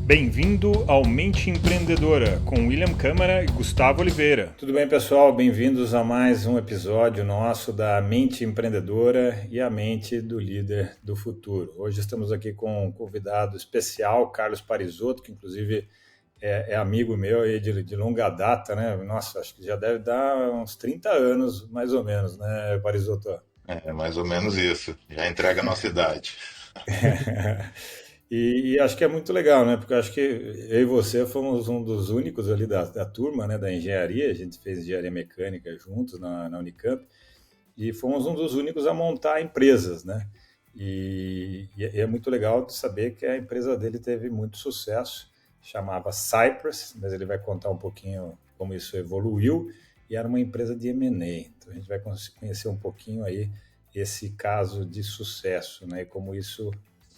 Bem-vindo ao Mente Empreendedora, com William Câmara e Gustavo Oliveira. Tudo bem, pessoal? Bem-vindos a mais um episódio nosso da Mente Empreendedora e a Mente do Líder do Futuro. Hoje estamos aqui com um convidado especial, Carlos Parisotto, que inclusive é amigo meu aí de longa data, né? Nossa, acho que já deve dar uns 30 anos, mais ou menos, né, Parisotto? É mais ou menos isso. Já entrega a nossa idade. E acho que é muito legal, né? Porque eu acho que eu e você fomos um dos únicos ali da turma, né? Da engenharia. A gente fez engenharia mecânica juntos na Unicamp e fomos um dos únicos a montar empresas, né? E é muito legal de saber que a empresa dele teve muito sucesso. Chamava Cypress, mas ele vai contar um pouquinho como isso evoluiu. E era uma empresa de M&A. Então a gente vai conhecer um pouquinho aí esse caso de sucesso, né? E como isso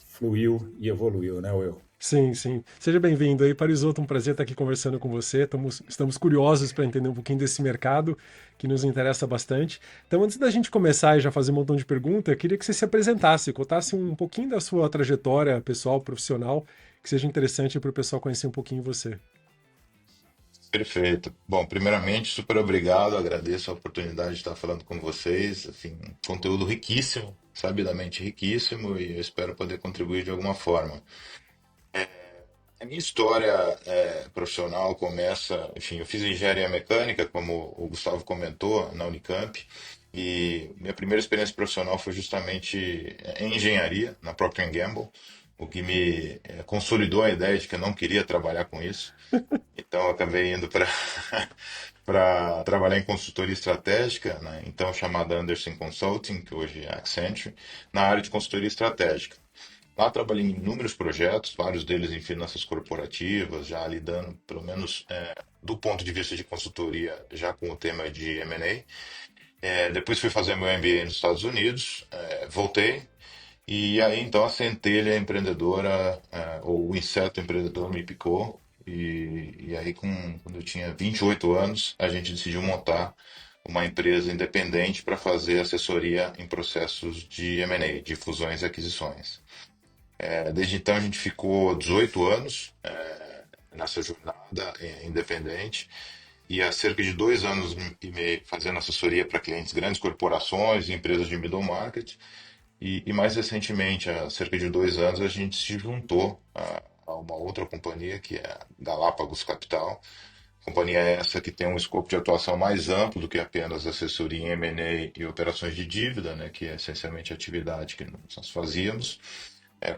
fluiu e evoluiu, né, Will? Sim, sim. Seja bem-vindo aí, Parisotto. Um prazer estar aqui conversando com você. Estamos curiosos para entender um pouquinho desse mercado que nos interessa bastante. Então, antes da gente começar e já fazer um montão de perguntas, eu queria que você se apresentasse, contasse um pouquinho da sua trajetória pessoal, profissional, que seja interessante para o pessoal conhecer um pouquinho você. Perfeito. Bom, primeiramente, super obrigado. Agradeço a oportunidade de estar falando com vocês. Assim, conteúdo riquíssimo, sabidamente riquíssimo, e eu espero poder contribuir de alguma forma. A minha história profissional começa, enfim, eu fiz engenharia mecânica, como o Gustavo comentou, na Unicamp, e minha primeira experiência profissional foi justamente em engenharia, na Procter Gamble, o que me consolidou a ideia de que eu não queria trabalhar com isso. Então, eu acabei indo para para trabalhar em consultoria estratégica, né? Então chamada Anderson Consulting, que hoje é Accenture, na área de consultoria estratégica. Lá trabalhei em inúmeros projetos, vários deles em finanças corporativas, já lidando, pelo menos do ponto de vista de consultoria, já com o tema de M&A. Depois fui fazer meu MBA nos Estados Unidos, voltei, e aí então a centelha empreendedora, ou o inseto empreendedor me picou, e aí quando eu tinha 28 anos, a gente decidiu montar uma empresa independente para fazer assessoria em processos de M&A, de fusões e aquisições. Desde então a gente ficou 18 anos nessa jornada independente e há cerca de 2 anos e meio fazendo assessoria para clientes grandes corporações e empresas de middle market. E mais recentemente, há cerca de 2 anos, a gente se juntou a uma outra companhia que é a Galápagos Capital. Companhia essa que tem um escopo de atuação mais amplo do que apenas assessoria em M&A e operações de dívida, né, que é essencialmente a atividade que nós fazíamos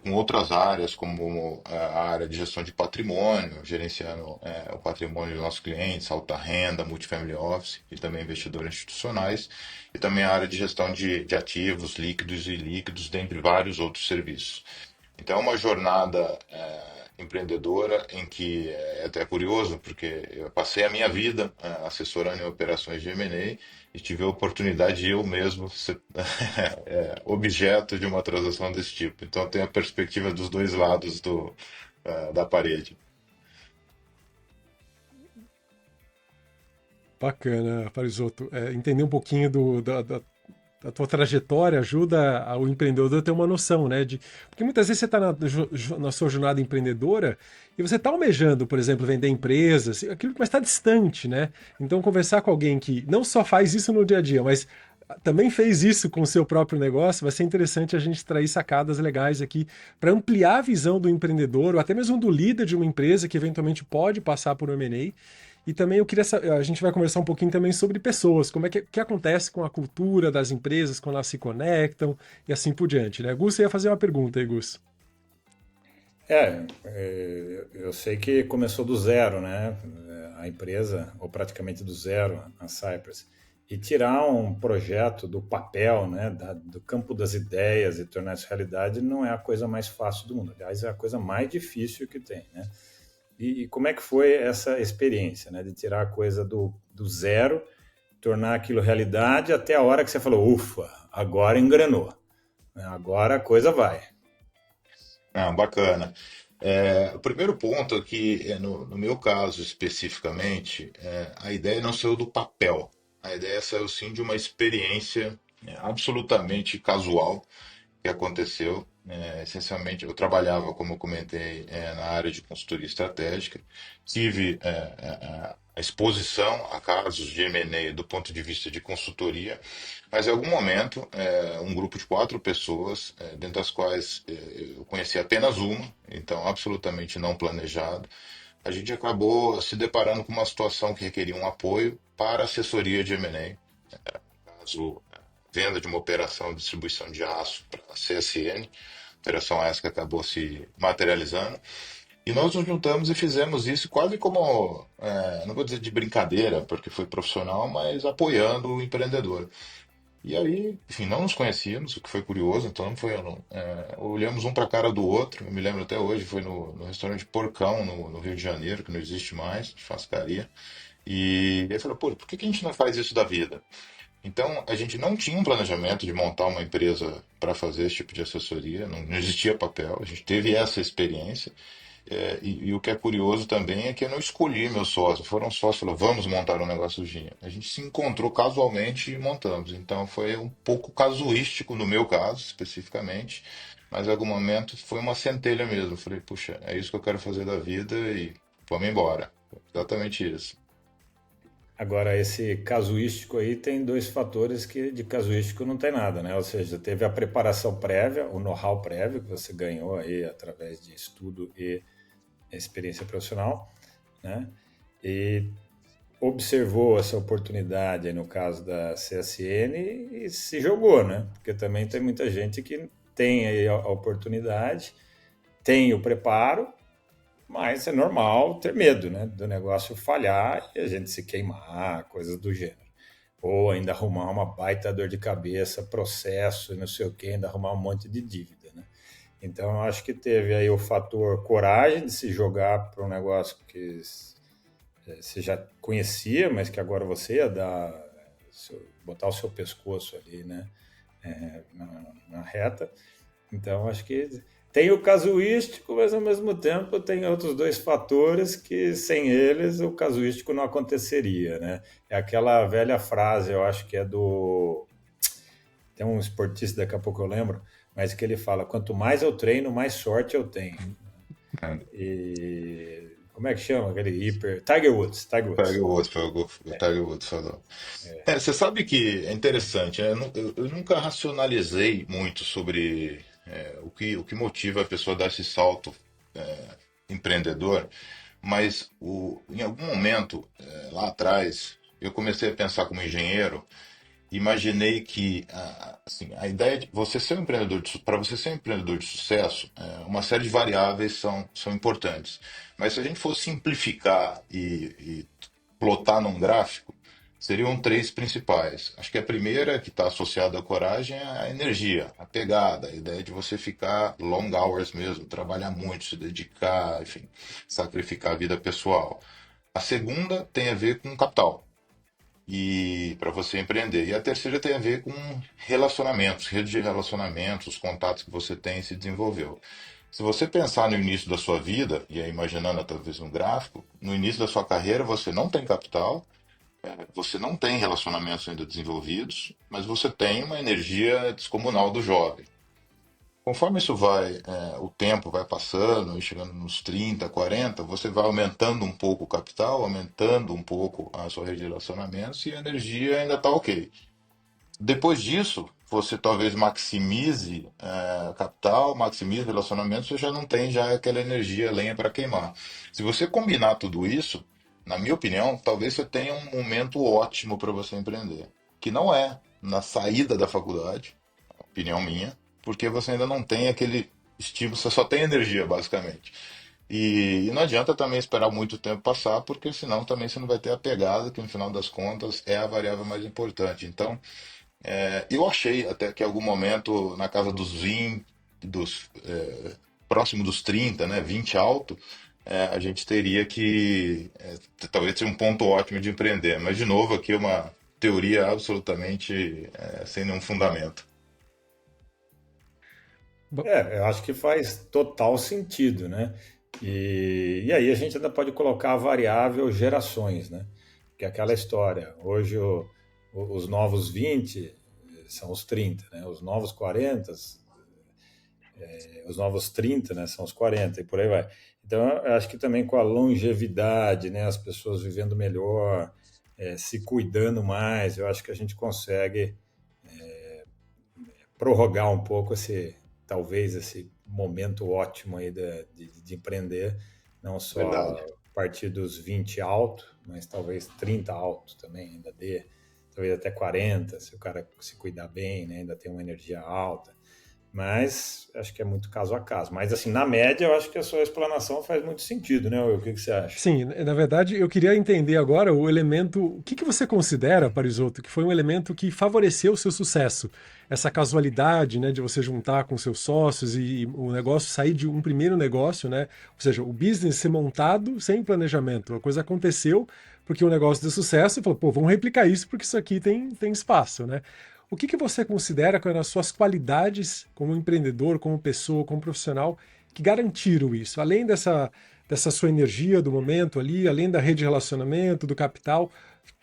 com outras áreas, como a área de gestão de patrimônio, gerenciando o patrimônio dos nossos clientes, alta renda, multifamily office e também investidores institucionais, e também a área de gestão de ativos líquidos e ilíquidos, dentre vários outros serviços. Então, é uma jornada empreendedora em que é até curioso, porque eu passei a minha vida assessorando em operações de M&A e tive a oportunidade de eu mesmo ser objeto de uma transação desse tipo. Então, tem a perspectiva dos dois lados da parede. Bacana, Parisotto. Entender um pouquinho da tua trajetória ajuda o empreendedor a ter uma noção, né? Porque muitas vezes você está na sua jornada empreendedora e você está almejando, por exemplo, vender empresas, aquilo que está distante, né? Então, conversar com alguém que não só faz isso no dia a dia, mas também fez isso com o seu próprio negócio, vai ser interessante a gente extrair sacadas legais aqui para ampliar a visão do empreendedor ou até mesmo do líder de uma empresa que eventualmente pode passar por um M&A. E também eu queria saber, a gente vai conversar um pouquinho também sobre pessoas, como é que acontece com a cultura das empresas quando elas se conectam e assim por diante, né? Gus, você ia fazer uma pergunta aí, Gus. Eu sei que começou do zero, né? A empresa, ou praticamente do zero, a Cypress. E tirar um projeto do papel, né? Do campo das ideias e tornar isso realidade não é a coisa mais fácil do mundo. Aliás, é a coisa mais difícil que tem, né? E como é que foi essa experiência, né? De tirar a coisa do zero, tornar aquilo realidade até a hora que você falou, ufa, agora engrenou, né? Agora a coisa vai. Ah, bacana. O primeiro ponto aqui, no meu caso especificamente, a ideia não saiu do papel. A ideia saiu sim de uma experiência absolutamente casual que aconteceu. Essencialmente, eu trabalhava, como eu comentei, na área de consultoria estratégica. Tive a exposição a casos de M&A do ponto de vista de consultoria, mas em algum momento, um grupo de 4 pessoas, dentro das quais eu conheci apenas uma, então absolutamente não planejado, a gente acabou se deparando com uma situação que requeria um apoio para assessoria de M&A, caso venda de uma operação de distribuição de aço para a CSN, operação essa que acabou se materializando. E nós nos juntamos e fizemos isso quase como, não vou dizer de brincadeira, porque foi profissional, mas apoiando o empreendedor. E aí, enfim, não nos conhecíamos, o que foi curioso, então olhamos um para a cara do outro, eu me lembro até hoje, foi no restaurante Porcão, no Rio de Janeiro, que não existe mais, de Fascaria, e ele falou, pô, por que a gente não faz isso da vida? Então, a gente não tinha um planejamento de montar uma empresa para fazer esse tipo de assessoria, não existia papel, a gente teve essa experiência. E o que é curioso também é que eu não escolhi meus sócios, foram sócios, falaram, vamos montar um negócio junto. A gente se encontrou casualmente e montamos. Então, foi um pouco casuístico no meu caso, especificamente, mas em algum momento foi uma centelha mesmo. Eu falei, puxa, é isso que eu quero fazer da vida e vamos embora. Exatamente isso. Agora, esse casuístico aí tem dois fatores que de casuístico não tem nada, né? Ou seja, teve a preparação prévia, o know-how prévio que você ganhou aí através de estudo e experiência profissional, né? E observou essa oportunidade, aí no caso da CSN, e se jogou, né? Porque também tem muita gente que tem aí a oportunidade, tem o preparo, mas é normal ter medo, né? Do negócio falhar e a gente se queimar, coisas do gênero. Ou ainda arrumar uma baita dor de cabeça, processo e não sei o que, ainda arrumar um monte de dívida, né? Então, eu acho que teve aí o fator coragem de se jogar para um negócio que você já conhecia, mas que agora você ia dar, botar o seu pescoço ali, né, na reta. Então, acho que tem o casuístico, mas ao mesmo tempo tem outros dois fatores que sem eles o casuístico não aconteceria, né? É aquela velha frase, eu acho que é do... Tem um esportista, daqui a pouco eu lembro, mas que ele fala, quanto mais eu treino, mais sorte eu tenho. E como é que chama aquele hiper? Tiger Woods, Tiger Tiger Woods. Woods, foi o Tiger Woods falou. Você sabe que é interessante, né? Eu nunca racionalizei muito sobre o que motiva a pessoa a dar esse salto empreendedor, mas em algum momento, lá atrás, eu comecei a pensar como engenheiro, imaginei que assim, a ideia de você ser um empreendedor para você ser um empreendedor de sucesso, uma série de variáveis são importantes. Mas se a gente for simplificar e plotar num gráfico, seriam 3 principais. Acho que a primeira, que está associada à coragem, é a energia, a pegada, a ideia de você ficar long hours mesmo, trabalhar muito, se dedicar, enfim, sacrificar a vida pessoal. A segunda tem a ver com capital e para você empreender. E a terceira tem a ver com relacionamentos, rede de relacionamentos, os contatos que você tem e se desenvolveu. Se você pensar no início da sua vida, e aí imaginando talvez um gráfico, no início da sua carreira você não tem capital, você não tem relacionamentos ainda desenvolvidos, mas você tem uma energia descomunal do jovem. Conforme isso vai, o tempo vai passando, e chegando nos 30, 40, você vai aumentando um pouco o capital, aumentando um pouco a sua rede de relacionamentos e a energia ainda está ok. Depois disso, você talvez maximize capital, maximize relacionamentos, você já não tem já aquela energia, lenha para queimar. Se você combinar tudo isso, na minha opinião, talvez você tenha um momento ótimo para você empreender, que não é na saída da faculdade, opinião minha, porque você ainda não tem aquele estímulo, você só tem energia, basicamente. E não adianta também esperar muito tempo passar, porque senão também você não vai ter a pegada, que no final das contas é a variável mais importante. Então, eu achei até que em algum momento, na casa dos 20, próximo dos 30, né, 20 alto, a gente teria que talvez ser um ponto ótimo de empreender. Mas, de novo, aqui é uma teoria absolutamente sem nenhum fundamento. Bom, Eu acho que faz total sentido, né? E aí a gente ainda pode colocar a variável gerações, né? Que é aquela história. Hoje os novos 20 são os 30, né? Os novos 40 Os novos 30, né, são os 40 e por aí vai. Então, eu acho que também com a longevidade, né, as pessoas vivendo melhor, se cuidando mais, eu acho que a gente consegue prorrogar um pouco talvez esse momento ótimo aí de empreender, não só Verdade. a partir dos 20 alto, mas talvez 30 alto também ainda dê, talvez até 40, se o cara se cuidar bem, né, ainda tem uma energia alta. Mas acho que é muito caso a caso. Mas assim, na média, eu acho que a sua explanação faz muito sentido, né? Will? O que que você acha? Sim, na verdade, eu queria entender agora o elemento. O que que você considera, Parisotto, que foi um elemento que favoreceu o seu sucesso? Essa casualidade, né, de você juntar com seus sócios e o negócio sair de um primeiro negócio, né? Ou seja, o business ser montado sem planejamento. A coisa aconteceu porque o negócio deu sucesso e falou, pô, vamos replicar isso porque isso aqui tem espaço, né? O que que você considera que eram as suas qualidades como empreendedor, como pessoa, como profissional que garantiram isso? Além dessa sua energia do momento ali, além da rede de relacionamento, do capital,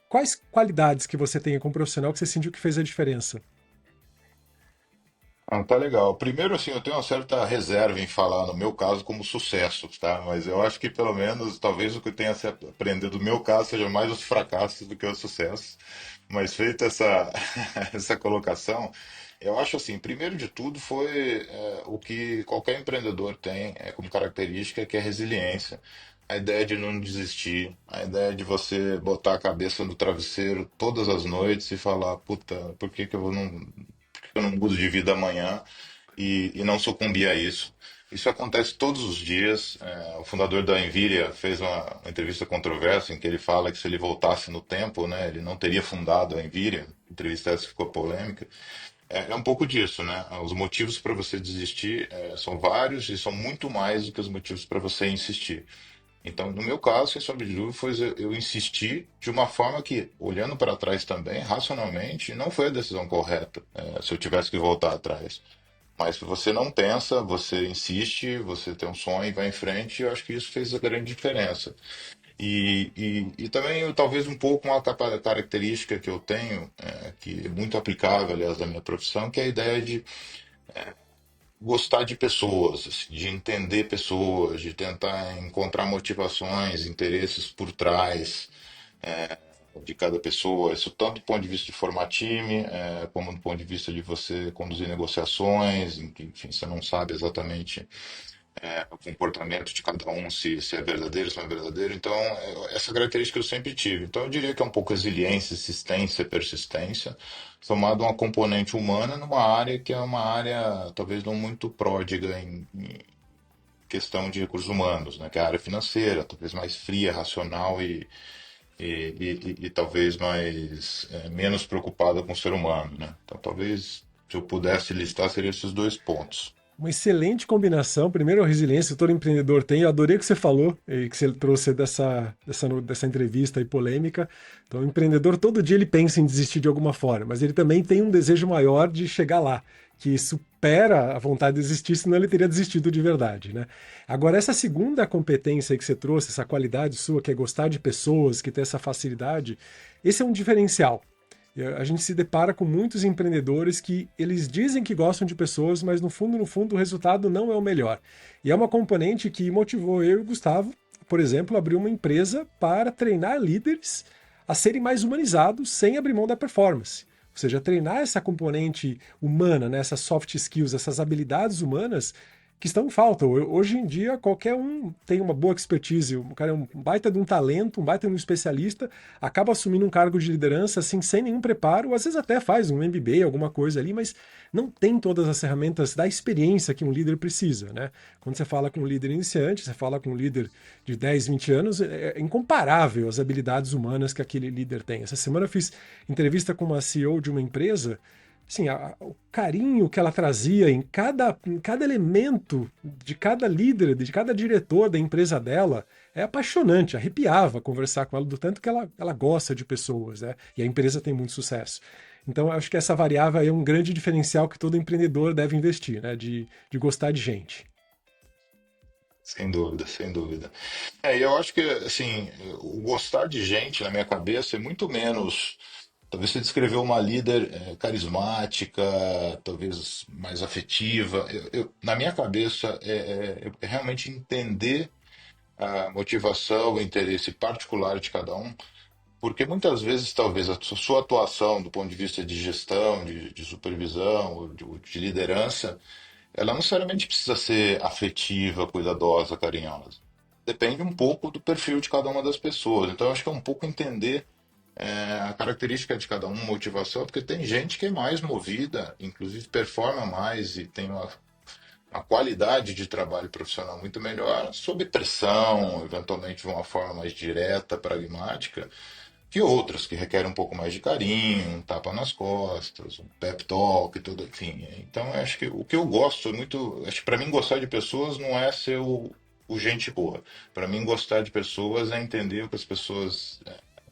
quais qualidades que você tem como profissional que você sentiu que fez a diferença? Ah, tá legal. Primeiro, assim, eu tenho uma certa reserva em falar, no meu caso, como sucesso, tá? Mas eu acho que, pelo menos, talvez o que eu tenha se aprendido do meu caso seja mais os fracassos do que os sucessos. Mas feita essa, essa colocação, eu acho assim, primeiro de tudo foi o que qualquer empreendedor tem como característica, que é resiliência. A ideia de não desistir, a ideia de você botar a cabeça no travesseiro todas as noites e falar, puta, por que que eu não mudo de vida amanhã e não sucumbir a isso. Isso acontece todos os dias. O fundador da Nvidia fez uma entrevista controversa em que ele fala que se ele voltasse no tempo, né, ele não teria fundado a Nvidia. A entrevista essa ficou polêmica. É um pouco disso, né? Os motivos para você desistir são vários e são muito mais do que os motivos para você insistir. Então, no meu caso, sem sombra de dúvida, foi eu insistir de uma forma que, olhando para trás também, racionalmente, não foi a decisão correta, se eu tivesse que voltar atrás. Mas se você não pensa, você insiste, você tem um sonho e vai em frente, e eu acho que isso fez a grande diferença. E também, talvez um pouco uma característica que eu tenho, que é muito aplicável, aliás, da minha profissão, que é a ideia de gostar de pessoas, assim, de entender pessoas, de tentar encontrar motivações, interesses por trás de cada pessoa. Isso tanto do ponto de vista de formar time, como do ponto de vista de você conduzir negociações, em que, enfim, você não sabe exatamente o comportamento de cada um, se é verdadeiro, se não é verdadeiro. Então, essa característica eu sempre tive. Então, eu diria que é um pouco resiliência, insistência, persistência, somado a uma componente humana numa área que é uma área talvez não muito pródiga em questão de recursos humanos, né? Que é a área financeira, talvez mais fria, racional e talvez mais menos preocupada com o ser humano, né? Então, talvez se eu pudesse listar, seriam esses dois pontos. Uma excelente combinação. Primeiro, a resiliência que todo empreendedor tem. Eu adorei o que você falou e que você trouxe dessa entrevista aí polêmica. Então, o empreendedor, todo dia ele pensa em desistir de alguma forma, mas ele também tem um desejo maior de chegar lá, que supera a vontade de desistir, senão ele teria desistido de verdade, né? Agora, essa segunda competência que você trouxe, essa qualidade sua, que é gostar de pessoas, que tem essa facilidade, esse é um diferencial. A gente se depara com muitos empreendedores que eles dizem que gostam de pessoas, mas no fundo, o resultado não é o melhor. E é uma componente que motivou eu e o Gustavo, por exemplo, a abrir uma empresa para treinar líderes a serem mais humanizados sem abrir mão da performance. Ou seja, treinar essa componente humana, né, essas soft skills, essas habilidades humanas que estão em falta. Hoje em dia, qualquer um tem uma boa expertise, o cara é um baita de um talento, um baita de um especialista, acaba assumindo um cargo de liderança assim, sem nenhum preparo, às vezes até faz um MBA, alguma coisa ali, mas não tem todas as ferramentas da experiência que um líder precisa, né? Quando você fala com um líder iniciante, você fala com um líder de 10, 20 anos, é incomparável as habilidades humanas que aquele líder tem. Essa semana eu fiz entrevista com uma CEO de uma empresa. Assim, o carinho que ela trazia em cada elemento de cada líder, de cada diretor da empresa dela, é apaixonante, arrepiava conversar com ela, do tanto que ela gosta de pessoas, né? E a empresa tem muito sucesso. Então, eu acho que essa variável é um grande diferencial que todo empreendedor deve investir, né? De gostar de gente. Sem dúvida, sem dúvida. E eu acho que, assim, o gostar de gente na minha cabeça é muito menos. Talvez você descreveu uma líder carismática, talvez mais afetiva. Na minha cabeça, é realmente entender a motivação, o interesse particular de cada um, porque muitas vezes, talvez, a sua atuação do ponto de vista de gestão, de supervisão, ou de liderança, ela não necessariamente precisa ser afetiva, cuidadosa, carinhosa. Depende um pouco do perfil de cada uma das pessoas. Então, eu acho que é um pouco entender a característica de cada um, motivação, porque tem gente que é mais movida, inclusive performa mais e tem uma qualidade de trabalho profissional muito melhor, sob pressão, eventualmente de uma forma mais direta, pragmática, que outras que requerem um pouco mais de carinho, um tapa nas costas, um pep talk, tudo, enfim. Então, eu acho que o que eu gosto muito, acho que para mim gostar de pessoas não é ser o gente boa. Para mim gostar de pessoas é entender o que as pessoas,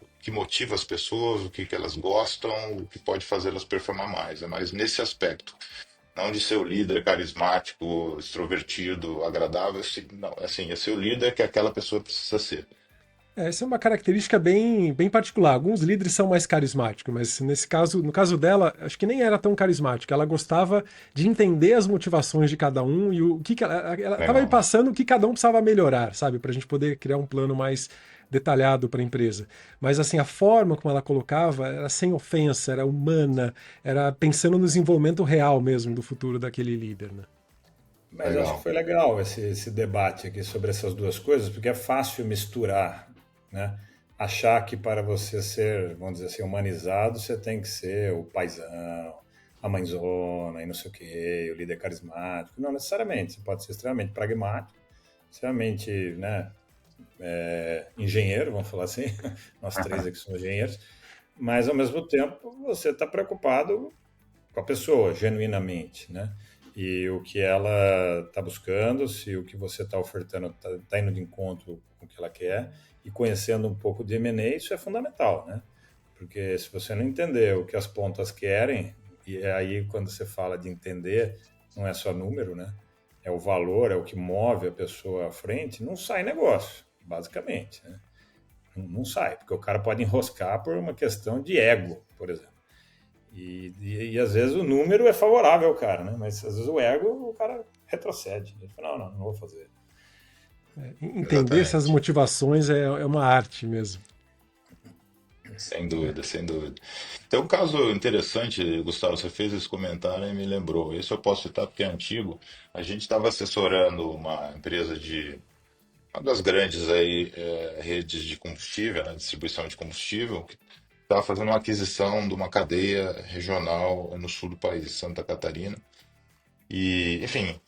o que motiva as pessoas, o que elas gostam, o que pode fazê-las performar mais. É mais nesse aspecto. Não de ser o líder carismático, extrovertido, agradável, não, assim, é ser o líder que aquela pessoa precisa ser. Essa é uma característica bem particular. Alguns líderes são mais carismáticos, mas nesse caso, no caso dela, acho que nem era tão carismática. Ela gostava de entender as motivações de cada um e o que ela estava me Legal. passando o que cada um precisava melhorar, sabe? Para a gente poder criar um plano mais detalhado para a empresa. Mas assim, a forma como ela colocava era sem ofensa, era humana, era pensando no desenvolvimento real mesmo do futuro daquele líder, né? Mas acho que Legal. foi legal esse debate aqui sobre essas duas coisas, porque é fácil misturar, né? Achar que para você ser, vamos dizer assim, humanizado, você tem que ser o paizão, a mãezona e não sei o quê, o líder carismático. Não necessariamente, você pode ser extremamente pragmático, extremamente, né, engenheiro, vamos falar assim. Nós três aqui somos engenheiros, mas ao mesmo tempo você está preocupado com a pessoa, genuinamente, né? E o que ela está buscando, se o que você está ofertando está indo de encontro com o que ela quer, e conhecendo um pouco de M&A, isso é fundamental, né? Porque se você não entender o que as pontas querem, e é aí quando você fala de entender, não é só número, né? É o valor, é o que move a pessoa à frente, não sai negócio, basicamente, né? Não sai, porque o cara pode enroscar por uma questão de ego, por exemplo. E às vezes o número é favorável ao cara, né? Mas às vezes o ego, o cara retrocede. Ele fala, não vou fazer. Entender essas Exatamente. motivações é uma arte mesmo. Sem dúvida, sem dúvida. Tem um caso interessante, Gustavo, você fez esse comentário e me lembrou. Esse eu posso citar porque é antigo. A gente estava assessorando uma empresa uma das grandes aí, redes de combustível, né, distribuição de combustível, que estava fazendo uma aquisição de uma cadeia regional no sul do país, Santa Catarina. E, enfim,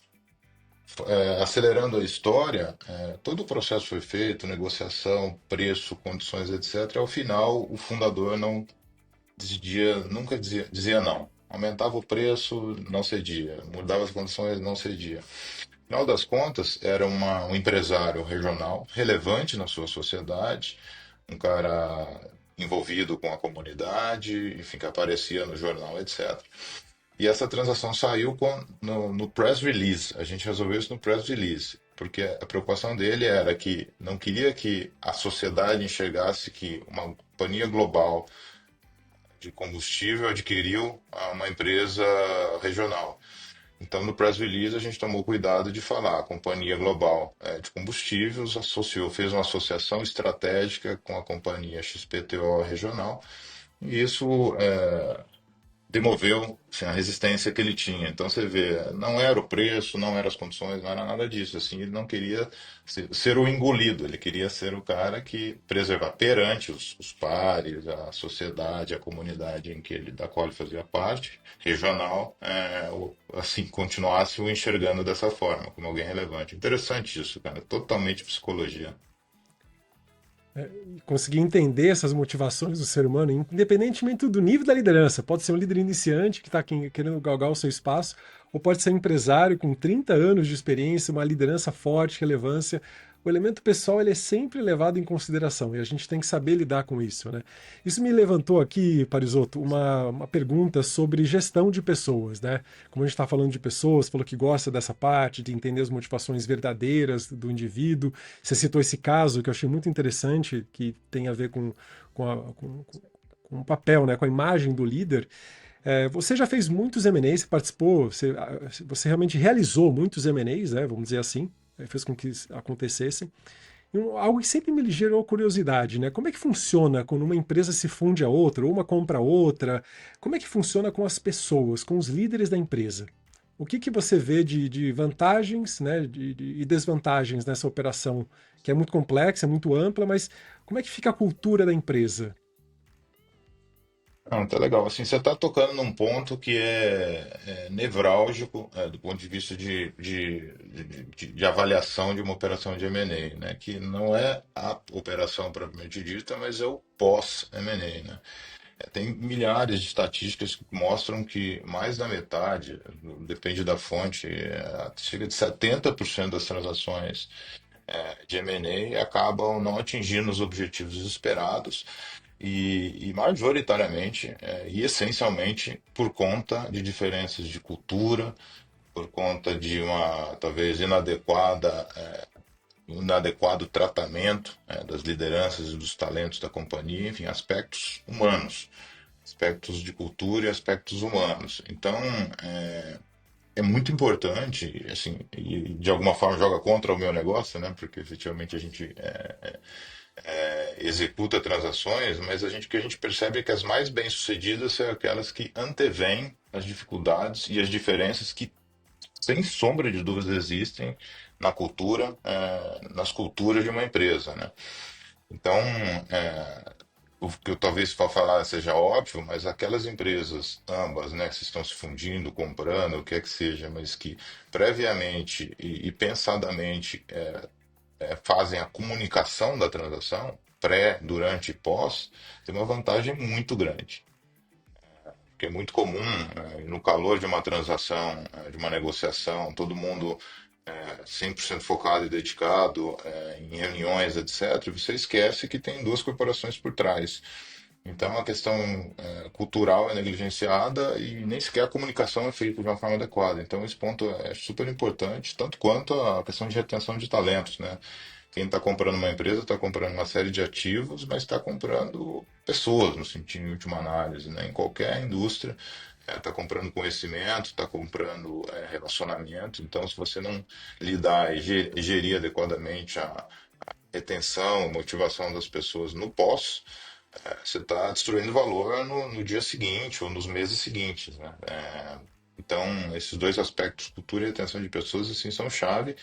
acelerando a história, todo o processo foi feito, negociação, preço, condições, etc. Ao final, o fundador não nunca dizia não. Aumentava o preço, não cedia. Mudava as condições, não cedia. No final das contas, era um empresário regional relevante na sua sociedade, um cara envolvido com a comunidade, enfim, que aparecia no jornal, etc. E essa transação saiu no press release. A gente resolveu isso no press release, porque a preocupação dele era que não queria que a sociedade enxergasse que uma companhia global de combustível adquiriu uma empresa regional. Então, no press release, a gente tomou cuidado de falar, a companhia global de combustíveis fez uma associação estratégica com a companhia XPTO regional, e isso demoveu assim, a resistência que ele tinha. Então você vê, não era o preço, não eram as condições, não era nada disso. Assim, ele não queria ser o engolido, ele queria ser o cara que preservar perante os pares, a sociedade, a comunidade da qual ele fazia parte, regional, assim, continuasse o enxergando dessa forma, como alguém relevante. Interessante isso, cara. Totalmente psicologia. Conseguir entender essas motivações do ser humano, independentemente do nível da liderança. Pode ser um líder iniciante que está querendo galgar o seu espaço, ou pode ser um empresário com 30 anos de experiência, uma liderança forte, relevância. O elemento pessoal ele é sempre levado em consideração e a gente tem que saber lidar com isso, né? Isso me levantou aqui, Parisotto, uma pergunta sobre gestão de pessoas, né? Como a gente está falando de pessoas, falou que gosta dessa parte, de entender as motivações verdadeiras do indivíduo. Você citou esse caso que eu achei muito interessante, que tem a ver com com o papel, né, com a imagem do líder. Você já fez muitos M&As, você participou, você realmente realizou muitos M&As, né, vamos dizer assim, fez com que acontecessem. E algo que sempre me gerou curiosidade, né? Como é que funciona quando uma empresa se funde a outra, ou uma compra a outra? Como é que funciona com as pessoas, com os líderes da empresa? O que você vê de vantagens, né, e desvantagens nessa operação, que é muito complexa, é muito ampla, mas como é que fica a cultura da empresa? Não, tá legal. Assim, você está tocando num ponto que é nevrálgico, do ponto de vista de avaliação de uma operação de M&A, né? Que não é a operação propriamente dita, mas é o pós-M&A, né? Tem milhares de estatísticas que mostram que mais da metade, depende da fonte, chega de 70% das transações de M&A acabam não atingindo os objetivos esperados e majoritariamente e essencialmente por conta de diferenças de cultura, por conta de uma talvez inadequado tratamento das lideranças e dos talentos da companhia, enfim, aspectos humanos, aspectos de cultura e aspectos humanos. Então, é muito importante, assim, e de alguma forma joga contra o meu negócio, né? Porque efetivamente a gente executa transações, mas o que a gente percebe é que as mais bem-sucedidas são aquelas que antevêm as dificuldades e as diferenças que, sem sombra de dúvidas, existem na cultura, nas culturas de uma empresa, né? Então, o que eu talvez para falar seja óbvio, mas aquelas empresas, ambas, né, que estão se fundindo, comprando, o que é que seja, mas que previamente e pensadamente fazem a comunicação da transação, pré, durante e pós, tem uma vantagem muito grande. Porque é muito comum, no calor de uma transação, de uma negociação, todo mundo 100% focado e dedicado em reuniões, etc., você esquece que tem duas corporações por trás. Então a questão cultural é negligenciada e nem sequer a comunicação é feita de uma forma adequada. Então esse ponto é super importante, tanto quanto a questão de retenção de talentos, né? Quem está comprando uma empresa está comprando uma série de ativos, mas está comprando pessoas, no sentido de última análise, né? Em qualquer indústria, está comprando conhecimento, está comprando relacionamento. Então, se você não lidar e gerir adequadamente a retenção, motivação das pessoas no pós, você está destruindo valor no dia seguinte ou nos meses seguintes, né? Então, esses dois aspectos, cultura e retenção de pessoas, assim, são chave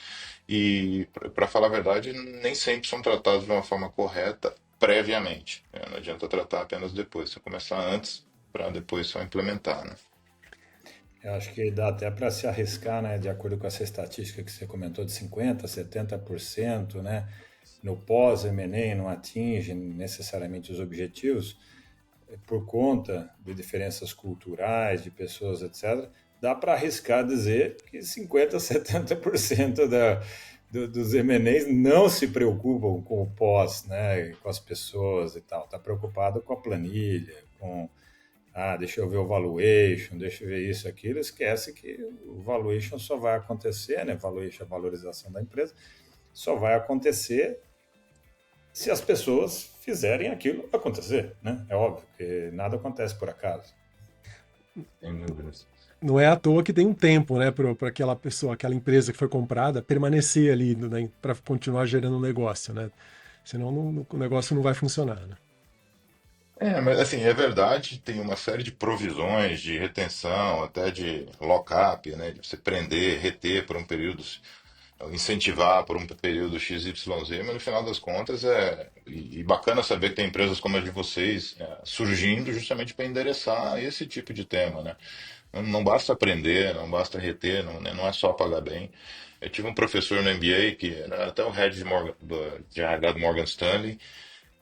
e, para falar a verdade, nem sempre são tratados de uma forma correta previamente, né? Não adianta tratar apenas depois, você começar antes para depois só implementar, né? Eu acho que dá até para se arriscar, né, de acordo com essa estatística que você comentou de 50%, 70%, né, no pós-M&A não atinge necessariamente os objetivos, por conta de diferenças culturais, de pessoas, etc., dá para arriscar dizer que 50%, 70% dos M&As não se preocupam com o pós, né, com as pessoas e tal. Está preocupado com a planilha, com deixa eu ver o valuation, deixa eu ver isso, aquilo, esquece que o valuation só vai acontecer, né? Valuation, a valorização da empresa, só vai acontecer se as pessoas fizerem aquilo acontecer, né? É óbvio que nada acontece por acaso. Sem dúvidas. Não é à toa que tem um tempo, né, para aquela pessoa, aquela empresa que foi comprada permanecer ali, né, para continuar gerando um negócio, né? Senão o negócio não vai funcionar, né? Mas assim, é verdade, tem uma série de provisões de retenção, até de lock-up, né, de você prender, reter por um período, incentivar por um período XYZ, mas no final das contas e bacana saber que tem empresas como a de vocês surgindo justamente para endereçar esse tipo de tema, né? Não basta aprender, não basta reter, não, né, não é só pagar bem. Eu tive um professor no MBA que era até o head de RH do Morgan Stanley,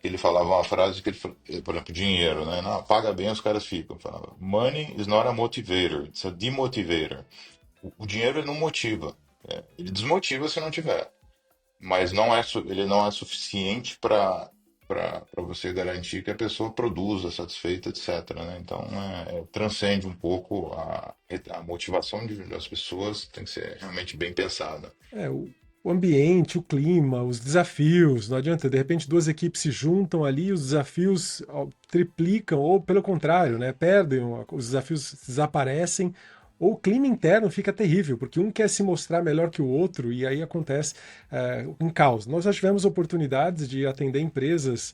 que ele falava uma frase que por exemplo, dinheiro, né? Não, paga bem, os caras ficam. Falava, money is not a motivator, it's a demotivator. O dinheiro ele não motiva, ele desmotiva se não tiver, mas ele não é suficiente para você garantir que a pessoa produza satisfeita, etc, né? Então, transcende um pouco a motivação das pessoas, tem que ser realmente bem pensada. É, o ambiente, o clima, os desafios. Não adianta, de repente, duas equipes se juntam ali, os desafios triplicam, ou pelo contrário, né, perdem, os desafios desaparecem, ou o clima interno fica terrível, porque um quer se mostrar melhor que o outro, e aí acontece um caos. Nós já tivemos oportunidades de atender empresas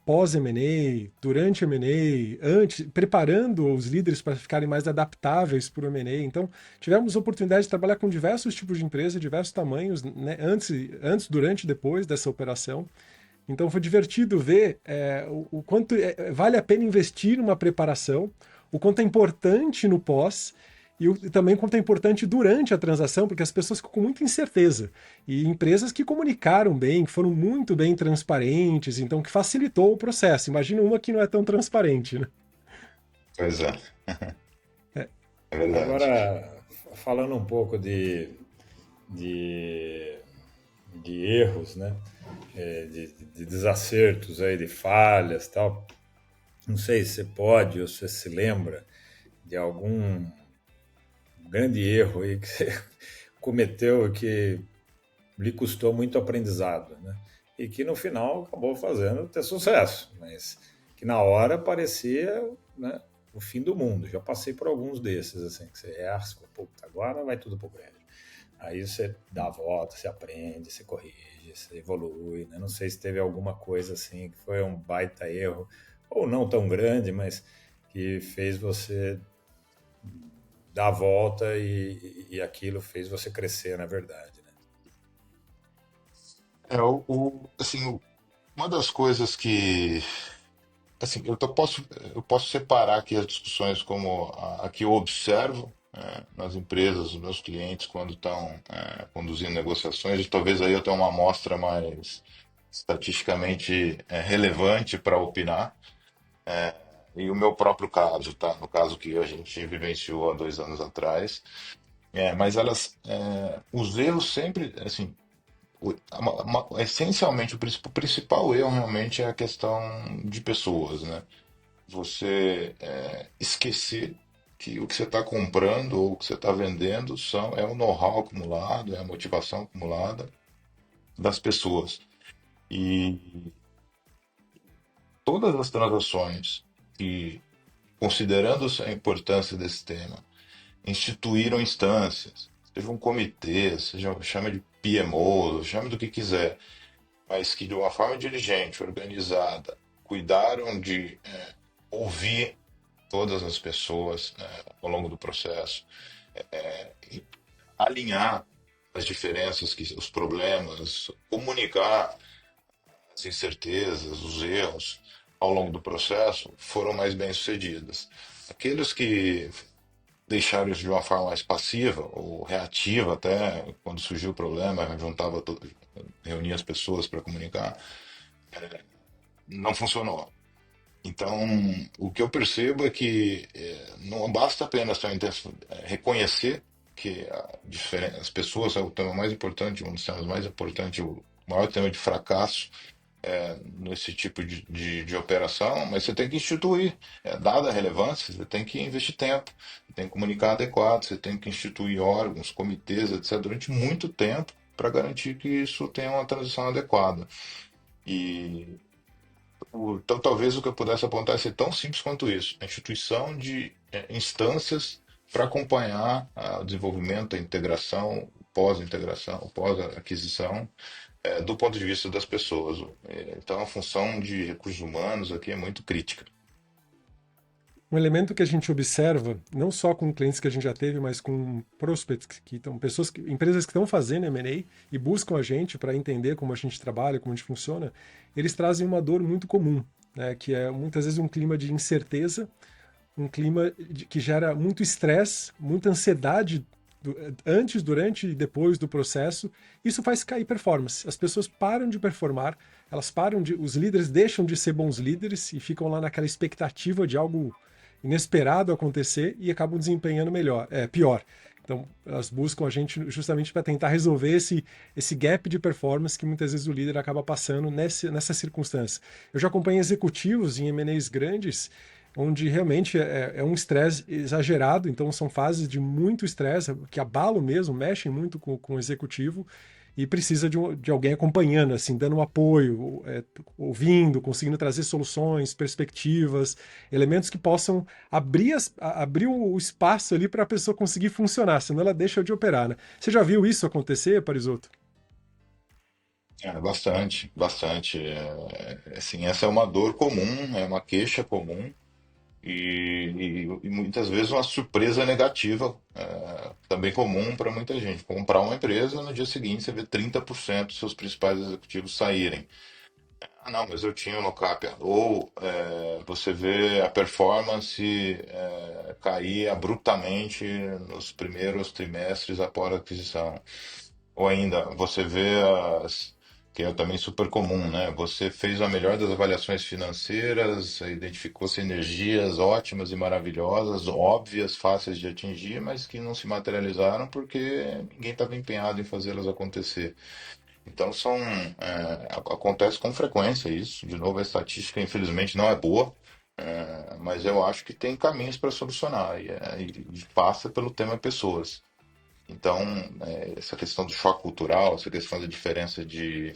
pós-M&A, durante M&A, antes, preparando os líderes para ficarem mais adaptáveis para o M&A. Então, tivemos oportunidade de trabalhar com diversos tipos de empresa, diversos tamanhos, né, antes, durante e depois dessa operação. Então, foi divertido ver o quanto vale a pena investir numa preparação, o quanto é importante no pós, e também quanto é importante durante a transação, porque as pessoas ficam com muita incerteza. E empresas que comunicaram bem, que foram muito bem transparentes, então que facilitou o processo. Imagina uma que não é tão transparente, né? Pois é, É, é verdade. Agora, falando um pouco de, de erros, né? De desacertos aí, de falhas, tal. Não sei se você pode ou se você se lembra de algum grande erro aí que você cometeu e que lhe custou muito aprendizado, né? E que no final acabou fazendo ter sucesso, mas que na hora parecia, né, o fim do mundo. Já passei por alguns desses, assim, que você erra, você fala, puta, agora vai tudo pro prédio. Aí você dá a volta, você aprende, você corrige, você evolui, né? Não sei se teve alguma coisa assim que foi um baita erro, ou não tão grande, mas que fez você dar a volta e aquilo fez você crescer, na verdade, né? Assim, uma das coisas que, assim, eu posso separar aqui as discussões como a que eu observo nas empresas, os meus clientes, quando estão conduzindo negociações, e talvez aí eu tenha uma amostra mais estatisticamente relevante para opinar, e o meu próprio caso, tá? No caso que a gente vivenciou há 2 anos atrás. Mas os erros sempre, assim, essencialmente o principal erro realmente é a questão de pessoas, né? Você esquecer que o que você está comprando ou o que você está vendendo é o know-how acumulado, é a motivação acumulada das pessoas. E todas as transações que, considerando a importância desse tema, instituíram instâncias, seja um comitê, seja chame de PMO, chame do que quiser, mas que de uma forma diligente, organizada, cuidaram de ouvir todas as pessoas ao longo do processo, e alinhar as diferenças, os problemas, comunicar as incertezas, os erros ao longo do processo, foram mais bem-sucedidas. Aqueles que deixaram isso de uma forma mais passiva ou reativa, até quando surgiu o problema, reunia as pessoas para comunicar, não funcionou. Então, o que eu percebo é que não basta apenas reconhecer que as pessoas é o tema mais importante, um dos temas mais importantes, o maior tema de fracasso nesse tipo de operação, mas você tem que instituir, dada a relevância, você tem que investir tempo, você tem que comunicar adequado, você tem que instituir órgãos, comitês, etc., durante muito tempo para garantir que isso tenha uma transição adequada. E então, talvez o que eu pudesse apontar é ser tão simples quanto isso: a instituição de instâncias para acompanhar o desenvolvimento, a integração, pós-aquisição, do ponto de vista das pessoas. Então, a função de recursos humanos aqui é muito crítica. um elemento que a gente observa, não só com clientes que a gente já teve, mas com prospects, que estão, empresas que estão fazendo M&A e buscam a gente para entender como a gente trabalha, como a gente funciona, eles trazem uma dor muito comum, né, que é muitas vezes um clima de incerteza, um clima que gera muito estresse, muita ansiedade antes, durante e depois do processo. Isso faz cair performance. As pessoas param de performar, os líderes deixam de ser bons líderes e ficam lá naquela expectativa de algo inesperado acontecer e acabam desempenhando pior. Então, elas buscam a gente justamente para tentar resolver esse gap de performance que muitas vezes o líder acaba passando nessa circunstância. Eu já acompanhei executivos em M&As grandes onde realmente é um estresse exagerado, então são fases de muito estresse, que abalam mesmo, mexem muito com o executivo, e precisa de alguém acompanhando, assim, dando um apoio, ouvindo, conseguindo trazer soluções, perspectivas, elementos que possam abrir o espaço ali para a pessoa conseguir funcionar, senão ela deixa de operar, né? Você já viu isso acontecer, Parisotto? Bastante, bastante. Assim, essa é uma dor comum, é uma queixa comum e muitas vezes uma surpresa negativa, também comum para muita gente. Comprar uma empresa, no dia seguinte você vê 30% dos seus principais executivos saírem. Ah, não, mas eu tinha o lock-up. Ou você vê a performance cair abruptamente nos primeiros trimestres após a aquisição. Ou ainda, você vê que é também super comum, né? Você fez a melhor das avaliações financeiras, identificou sinergias ótimas e maravilhosas, óbvias, fáceis de atingir, mas que não se materializaram porque ninguém estava empenhado em fazê-las acontecer. Então acontece com frequência isso. De novo, a estatística infelizmente não é boa, mas eu acho que tem caminhos para solucionar e passa pelo tema pessoas. Então, essa questão do choque cultural, essa questão da diferença de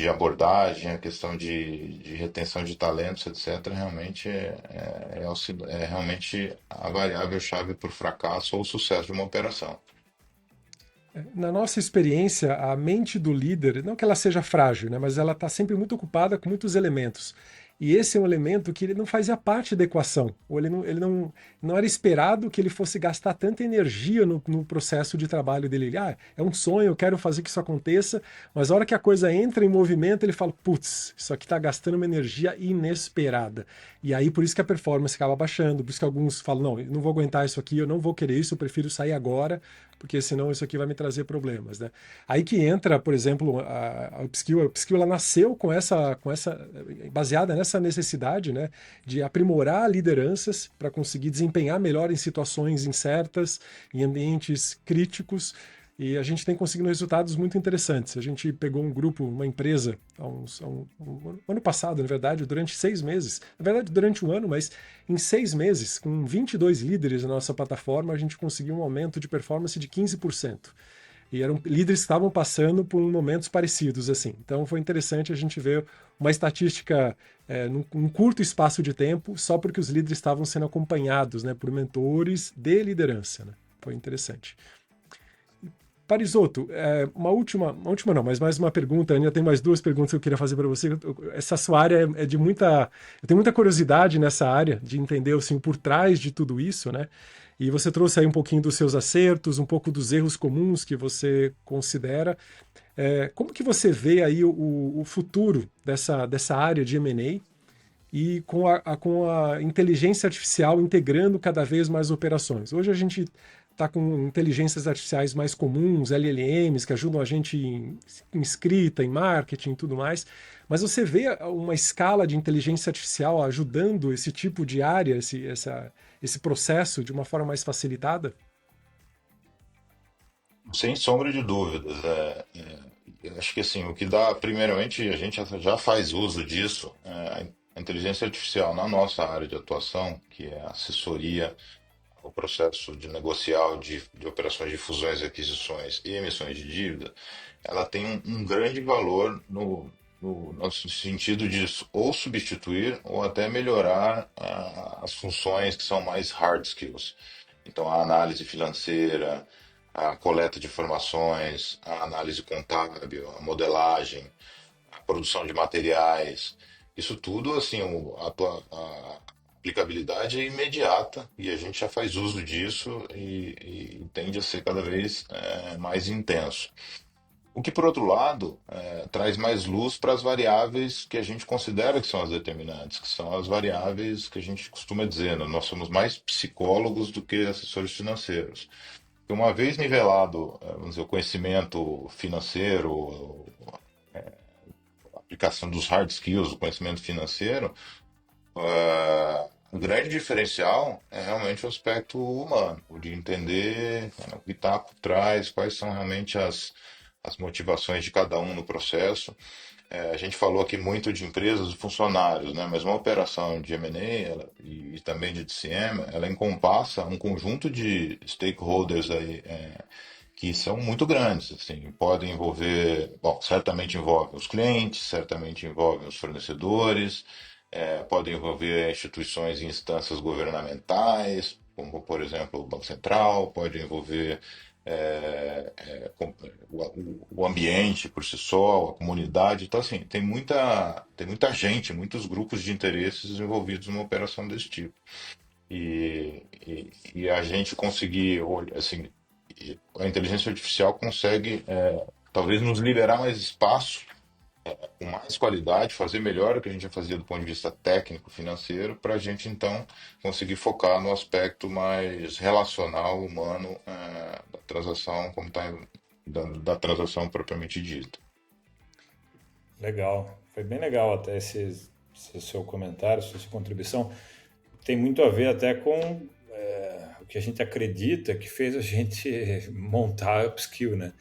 abordagem, a questão de retenção de talentos, etc., realmente é realmente a variável-chave para o fracasso ou o sucesso de uma operação. Na nossa experiência, a mente do líder, não que ela seja frágil, né, mas ela está sempre muito ocupada com muitos elementos. E esse é um elemento que ele não fazia parte da equação, ou não era esperado que ele fosse gastar tanta energia no processo de trabalho dele. É um sonho, eu quero fazer que isso aconteça, mas a hora que a coisa entra em movimento, ele fala, putz, isso aqui está gastando uma energia inesperada. E aí por isso que a performance acaba baixando, por isso que alguns falam, não, eu não vou aguentar isso aqui, eu não vou querer isso, eu prefiro sair agora, porque senão isso aqui vai me trazer problemas, né? Aí que entra, por exemplo, a upskill. A upskill ela nasceu baseada nessa necessidade, né, de aprimorar lideranças para conseguir desempenhar melhor em situações incertas, em ambientes críticos. E a gente tem conseguido resultados muito interessantes. A gente pegou um grupo, uma empresa, um ano passado, na verdade, durante 6 meses. Na verdade, durante um ano, mas em 6 meses, com 22 líderes na nossa plataforma, a gente conseguiu um aumento de performance de 15%. E eram líderes que estavam passando por momentos parecidos, assim. Então foi interessante a gente ver uma estatística num curto espaço de tempo, só porque os líderes estavam sendo acompanhados, né, por mentores de liderança, né? Foi interessante. Parisotto, uma última não, mas mais uma pergunta, ainda tem mais duas perguntas que eu queria fazer para você. Essa sua área é de muita... Eu tenho muita curiosidade nessa área, de entender assim, por trás de tudo isso, né? E você trouxe aí um pouquinho dos seus acertos, um pouco dos erros comuns que você considera. Como que você vê aí o futuro dessa área de M&A e com a inteligência artificial integrando cada vez mais operações? Hoje a gente está com inteligências artificiais mais comuns, LLMs, que ajudam a gente em escrita, em marketing e tudo mais, mas você vê uma escala de inteligência artificial ajudando esse tipo de área, esse processo de uma forma mais facilitada? Sem sombra de dúvidas. Eu acho que assim, o que dá, primeiramente, a gente já faz uso disso, a inteligência artificial na nossa área de atuação, que é a assessoria, o processo de negocial de operações de fusões e aquisições e emissões de dívida, ela tem um grande valor no sentido de ou substituir ou até melhorar as funções que são mais hard skills. Então, a análise financeira, a coleta de informações, a análise contábil, a modelagem, a produção de materiais, isso tudo, assim, a aplicabilidade é imediata e a gente já faz uso disso e tende a ser cada vez mais intenso. O que, por outro lado, traz mais luz para as variáveis que a gente considera que são as determinantes, que são as variáveis que a gente costuma dizer, né? Nós somos mais psicólogos do que assessores financeiros. E uma vez nivelado, vamos dizer, o conhecimento financeiro, a aplicação dos hard skills, o conhecimento financeiro, o grande diferencial é realmente o aspecto humano, o de entender, o que está por trás, quais são realmente as motivações de cada um no processo. A gente falou aqui muito de empresas e funcionários, né? Mas uma operação de M&A e também de DCM, ela encompassa um conjunto de stakeholders aí, que são muito grandes, assim, podem envolver, bom, certamente envolvem os clientes, certamente envolvem os fornecedores, podem envolver instituições e instâncias governamentais, como, por exemplo, o Banco Central, pode envolver o ambiente por si só, a comunidade. Então, assim, tem muita gente, muitos grupos de interesses envolvidos numa operação desse tipo. E a gente conseguir, assim, a inteligência artificial consegue talvez nos liberar mais espaço, com mais qualidade, fazer melhor o que a gente já fazia do ponto de vista técnico, financeiro, para a gente então conseguir focar no aspecto mais relacional, humano, da transação, como tá, da transação propriamente dita. Legal. Foi bem legal até esse seu comentário, essa sua contribuição. Tem muito a ver até com o que a gente acredita que fez a gente montar a Upskill, né?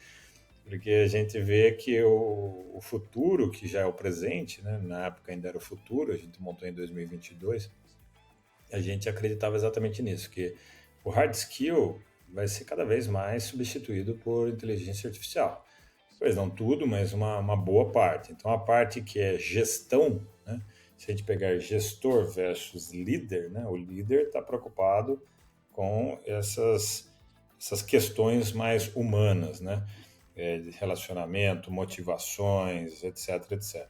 Porque a gente vê que o futuro, que já é o presente, né? Na época ainda era o futuro, a gente montou em 2022, a gente acreditava exatamente nisso, que o hard skill vai ser cada vez mais substituído por inteligência artificial. Pois não tudo, mas uma boa parte. Então, a parte que é gestão, né? Se a gente pegar gestor versus líder, né? O líder está preocupado com essas questões mais humanas, né? De relacionamento, motivações, etc, etc.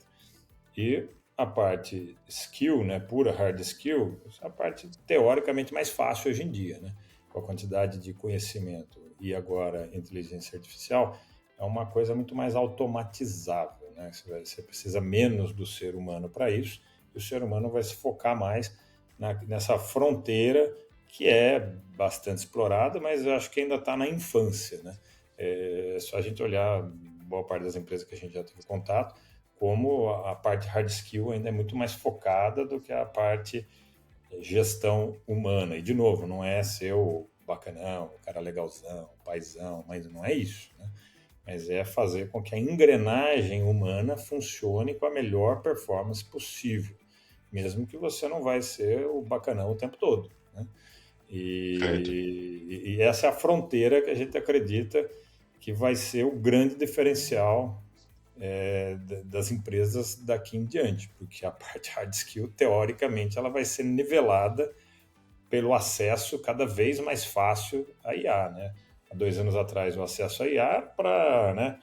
E a parte skill, né, pura hard skill, é a parte teoricamente mais fácil hoje em dia, né? Com a quantidade de conhecimento e agora inteligência artificial, é uma coisa muito mais automatizável, né? Você precisa menos do ser humano para isso, e o ser humano vai se focar mais nessa fronteira que é bastante explorada, mas eu acho que ainda está na infância, né? É só a gente olhar boa parte das empresas que a gente já teve contato, como a parte hard skill ainda é muito mais focada do que a parte gestão humana. E, de novo, não é ser o bacanão, o cara legalzão, o paizão, mas não é isso, né? Mas é fazer com que a engrenagem humana funcione com a melhor performance possível, mesmo que você não vai ser o bacanão o tempo todo, né? Perfeito. E essa é a fronteira que a gente acredita que vai ser o grande diferencial das empresas daqui em diante, porque a parte hard skill, teoricamente, ela vai ser nivelada pelo acesso cada vez mais fácil à IA, né? Há 2 anos atrás, o acesso à IA para, né,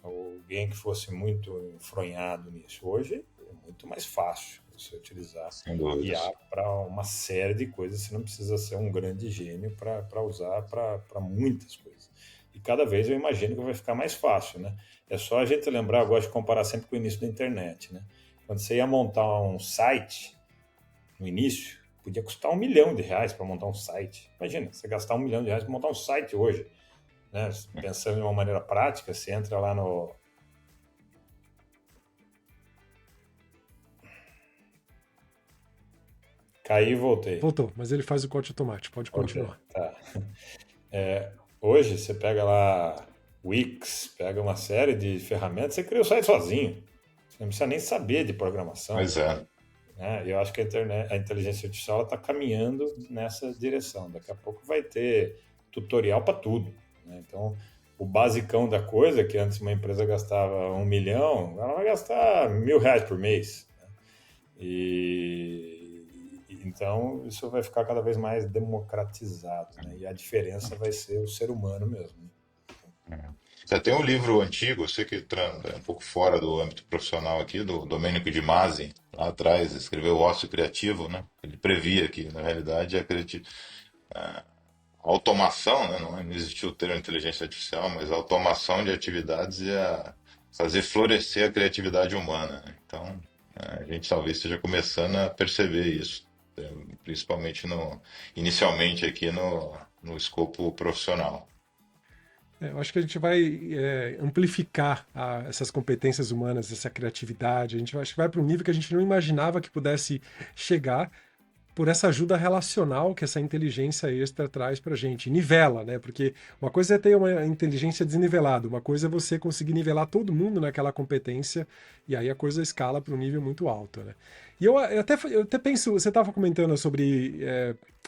alguém que fosse muito enfronhado nisso. Hoje é muito mais fácil você utilizar Sem IA dúvidas. para uma série de coisas, você não precisa ser um grande gênio para usar para muitas coisas. E cada vez eu imagino que vai ficar mais fácil, né? É só a gente lembrar, eu gosto de comparar sempre com o início da internet, né? Quando você ia montar um site, no início, podia custar R$ 1 milhão para montar um site. Imagina, você gastar R$ 1 milhão para montar um site hoje, né? Pensando de uma maneira prática, você entra lá no... Caí e voltei. Voltou, mas ele faz o corte automático, pode Ok, continuar. tá. Hoje você pega lá Wix, pega uma série de ferramentas, você cria o site sozinho. Você não precisa nem saber de programação, Mas é. né? Eu acho que a inteligência artificial está caminhando nessa direção. Daqui a pouco vai ter tutorial para tudo, né? Então, o basicão da coisa, que antes uma empresa gastava 1 milhão, ela vai gastar R$ 1.000 por mês, né? Então isso vai ficar cada vez mais democratizado, né? E a diferença vai ser o ser humano mesmo, né? Já tem um livro antigo, eu sei que é um pouco fora do âmbito profissional aqui, do Domênico de Masi, lá atrás, escreveu O Ócio Criativo, né? Ele previa que, na realidade, a automação, né? Não existiu o termo inteligência artificial, mas a automação de atividades ia fazer florescer a criatividade humana, né? Então, a gente talvez esteja começando a perceber isso, principalmente inicialmente aqui no escopo profissional. Eu acho que a gente vai amplificar essas competências humanas, essa criatividade. A gente acho que vai para um nível que a gente não imaginava que pudesse chegar, por essa ajuda relacional que essa inteligência extra traz para a gente. Nivela, né? Porque uma coisa é ter uma inteligência desnivelada, uma coisa é você conseguir nivelar todo mundo naquela competência, e aí a coisa escala para um nível muito alto, né? E eu até penso, você estava comentando sobre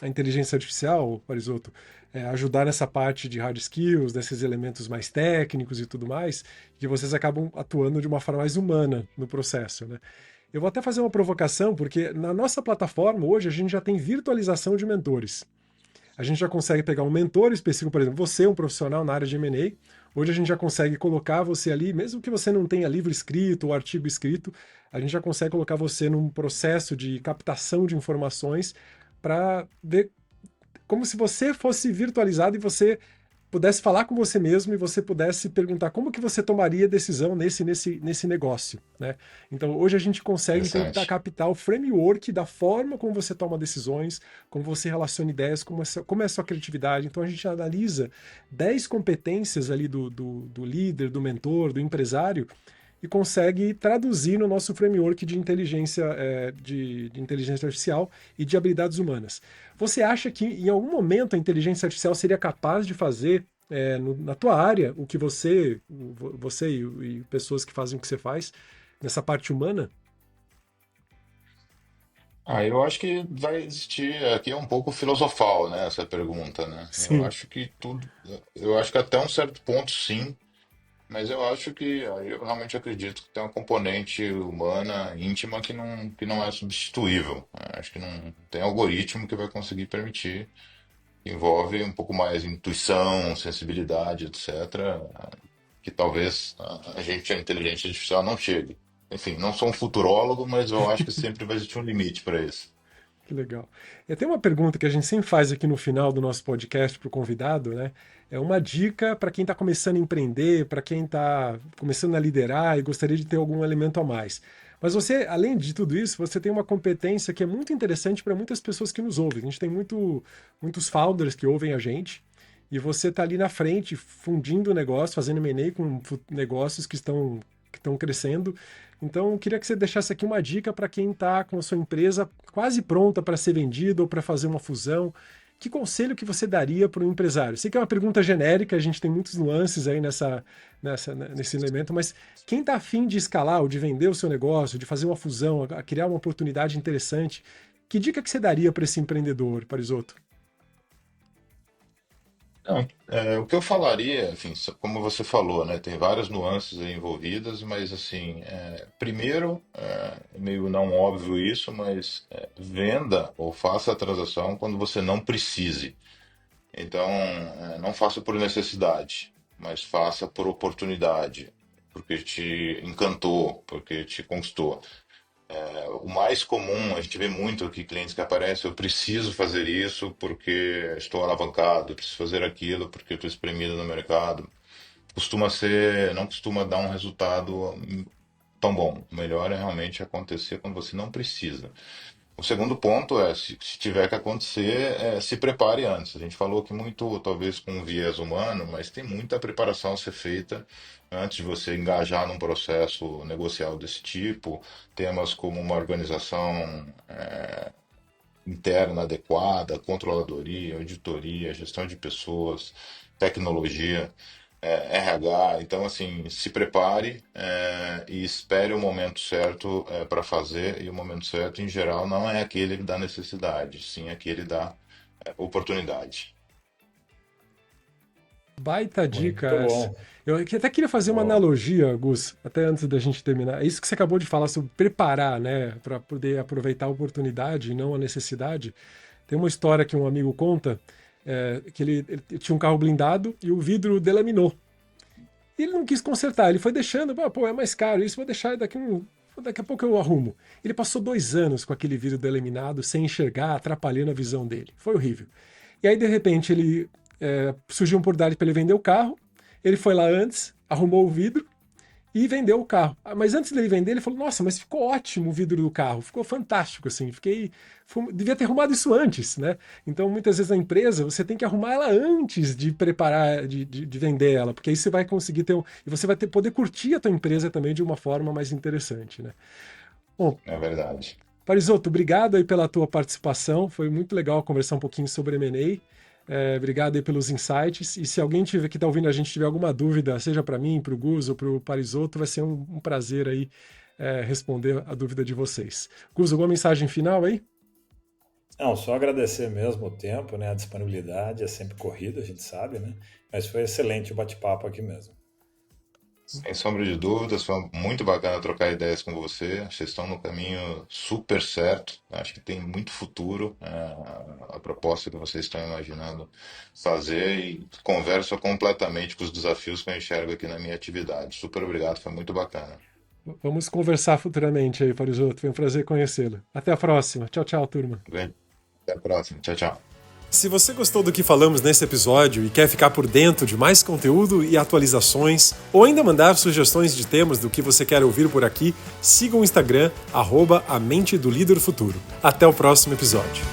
a inteligência artificial, Parisotto, ajudar nessa parte de hard skills, nesses elementos mais técnicos e tudo mais, que vocês acabam atuando de uma forma mais humana no processo, né? Eu vou até fazer uma provocação, porque na nossa plataforma hoje a gente já tem virtualização de mentores. A gente já consegue pegar um mentor específico, por exemplo, você é um profissional na área de M&A, hoje a gente já consegue colocar você ali, mesmo que você não tenha livro escrito ou artigo escrito, a gente já consegue colocar você num processo de captação de informações para ver como se você fosse virtualizado e você pudesse falar com você mesmo e você pudesse perguntar como que você tomaria decisão nesse negócio, né? Então, hoje a gente consegue tentar Interessante. captar o framework da forma como você toma decisões, como você relaciona ideias, como é a sua criatividade. Então, a gente analisa 10 competências ali do líder, do mentor, do empresário, e consegue traduzir no nosso framework de inteligência, de inteligência artificial e de habilidades humanas. Você acha que em algum momento a inteligência artificial seria capaz de fazer na tua área o que você e pessoas que fazem o que você faz nessa parte humana? Eu acho que vai existir, aqui é um pouco filosofal, né, essa pergunta, né? Sim, Eu acho que até um certo ponto sim, mas eu acho que, eu realmente acredito que tem uma componente humana, íntima, que não é substituível. Acho que não tem algoritmo que vai conseguir permitir. Envolve um pouco mais intuição, sensibilidade, etc., que talvez a inteligência artificial não chegue. Enfim, não sou um futurólogo, mas eu acho que sempre vai existir um limite para isso. que legal. E tem uma pergunta que a gente sempre faz aqui no final do nosso podcast para o convidado, né? É uma dica para quem está começando a empreender, para quem está começando a liderar e gostaria de ter algum elemento a mais. Mas você, além de tudo isso, você tem uma competência que é muito interessante para muitas pessoas que nos ouvem. A gente tem muitos founders que ouvem a gente, e você está ali na frente, fundindo o negócio, fazendo M&A com negócios que estão crescendo. Então, eu queria que você deixasse aqui uma dica para quem está com a sua empresa quase pronta para ser vendida ou para fazer uma fusão. Que conselho que você daria para um empresário? Sei que é uma pergunta genérica, a gente tem muitos nuances aí nesse elemento, mas quem está afim de escalar ou de vender o seu negócio, de fazer uma fusão, a criar uma oportunidade interessante, que dica que você daria para esse empreendedor, Parisotto? Não, o que eu falaria, enfim, como você falou, né, tem várias nuances aí envolvidas, mas assim, primeiro, é meio não óbvio isso, mas venda ou faça a transação quando você não precise. Então, não faça por necessidade, mas faça por oportunidade, porque te encantou, porque te conquistou. O mais comum, a gente vê muito aqui clientes que aparecem, eu preciso fazer isso porque estou alavancado, eu preciso fazer aquilo porque estou espremido no mercado. Não costuma dar um resultado tão bom. O melhor é realmente acontecer quando você não precisa. O segundo ponto é, se tiver que acontecer, se prepare antes. A gente falou que muito, talvez com um viés humano, mas tem muita preparação a ser feita antes de você engajar num processo negocial desse tipo. Temas como uma organização interna adequada, controladoria, auditoria, gestão de pessoas, tecnologia. RH, então assim, se prepare e espere o momento certo para fazer, e o momento certo, em geral, não é aquele da necessidade, sim aquele da oportunidade. Baita dica Muito essa. bom. Até queria fazer uma Ó, analogia, Gus, até antes da gente terminar. É isso que você acabou de falar sobre preparar, né, para poder aproveitar a oportunidade e não a necessidade. Tem uma história que um amigo conta, que ele tinha um carro blindado e o vidro delaminou. E ele não quis consertar, ele foi deixando, pô, é mais caro isso, vou deixar daqui a pouco eu arrumo. Ele passou 2 anos com aquele vidro delaminado, sem enxergar, atrapalhando a visão dele. Foi horrível. E aí, de repente, surgiu uma oportunidade para ele vender o carro. Ele foi lá antes, arrumou o vidro e vendeu o carro. Mas antes dele vender, ele falou: Nossa, mas ficou ótimo o vidro do carro, ficou fantástico assim. Devia ter arrumado isso antes, né? Então, muitas vezes na empresa você tem que arrumar ela antes de preparar, de vender ela, porque aí você vai conseguir e você vai poder curtir a tua empresa também de uma forma mais interessante, né? Bom, É verdade. Parisotto, obrigado aí pela tua participação, foi muito legal conversar um pouquinho sobre M&A. Obrigado aí pelos insights. E se alguém que está ouvindo a gente tiver alguma dúvida, seja para mim, para o Gus ou para o Parisotto, vai ser um prazer aí responder a dúvida de vocês. Gus, alguma mensagem final aí? Não, só agradecer mesmo o tempo, né? A disponibilidade é sempre corrida, a gente sabe, né? Mas foi excelente o bate-papo aqui mesmo. Sem sombra de dúvidas, foi muito bacana trocar ideias com você. Vocês estão no caminho super certo. Acho que tem muito futuro a proposta que vocês estão imaginando fazer e conversa completamente com os desafios que eu enxergo aqui na minha atividade. Super obrigado, foi muito bacana. Vamos conversar futuramente aí, Parisotto. Foi um prazer conhecê-lo. Até a próxima. Tchau, tchau, turma. Até a próxima. Tchau, tchau. Se você gostou do que falamos nesse episódio e quer ficar por dentro de mais conteúdo e atualizações, ou ainda mandar sugestões de temas do que você quer ouvir por aqui, siga o Instagram, @a mente do líder futuro. Até o próximo episódio.